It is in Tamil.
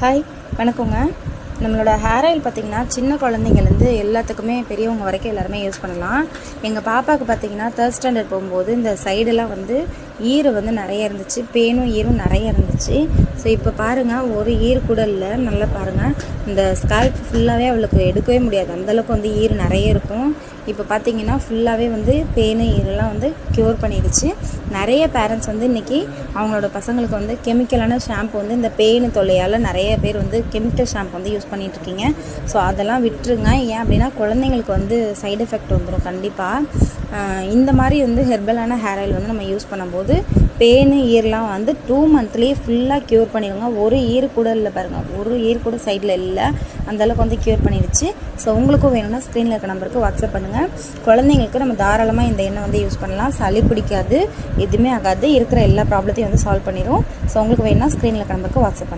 ஹாய் வணக்கங்க. நம்மளோட ஹேர் ஆயில் பார்த்திங்கன்னா சின்ன குழந்தைங்கலேருந்து எல்லாத்துக்குமே பெரியவங்க வரைக்கும் எல்லாருமே யூஸ் பண்ணலாம். எங்கள் பாப்பாவுக்கு பார்த்திங்கன்னா 3rd ஸ்டாண்டர்ட் போகும்போது இந்த சைடெல்லாம் ஈறு நிறைய இருந்துச்சு, பேனும் ஈரும் நிறைய இருந்துச்சு. ஸோ இப்போ பாருங்கள், ஒரு ஈர் கூட இல்லை. நல்லா பாருங்கள், இந்த ஸ்கால்ப் ஃபுல்லாகவே அவளுக்கு எடுக்கவே முடியாது, அந்தளவுக்கு ஈர் நிறைய இருக்கும். இப்போ பார்த்திங்கன்னா ஃபுல்லாகவே பேனு ஈரெல்லாம் க்யூர் பண்ணிடுச்சு. நிறைய பேரண்ட்ஸ் இன்றைக்கி அவங்களோட பசங்களுக்கு கெமிக்கலான ஷாம்பு இந்த பேனு தொல்லையால் நிறைய பேர் கெமிக்கல் ஷாம்பு யூஸ் பண்ணிகிட்ருக்கீங்க. ஸோ அதெல்லாம் விட்டுருங்க. ஏன் அப்படின்னா குழந்தைங்களுக்கு சைடு எஃபெக்ட் வந்துடும் கண்டிப்பாக. இந்த மாதிரி ஹெர்பலான ஹேர் ஆயில் நம்ம யூஸ் பண்ணும்போது பேனு ஈர்லாம் 2 மந்த்லேயே ஃபுல்லாக க்யூர் பண்ணிடுங்க. ஒரு ஈர் கூட இல்லை பாருங்கள், ஒரு ஈர் கூட சைடில் இல்லை, அந்தளவுக்கு க்யூர் பண்ணிடுச்சு. ஸோ உங்களுக்கும் வேணும்னா ஸ்க்ரீனில் இருக்க நம்பருக்கு வாட்ஸ்அப் பண்ணுங்கள். குழந்தைங்களுக்கு நம்ம தாராளமாக இந்த எண்ணெய் யூஸ் பண்ணலாம். சளி பிடிக்காது, எதுவுமே ஆகாது, இருக்கிற எல்லா ப்ராப்ளத்தையும் சால்வ் பண்ணிடும். ஸோ உங்களுக்கு வேணும்னா ஸ்க்ரீனில் இருக்க நம்பருக்கு வாட்ஸ்அப் பண்ணுங்கள்.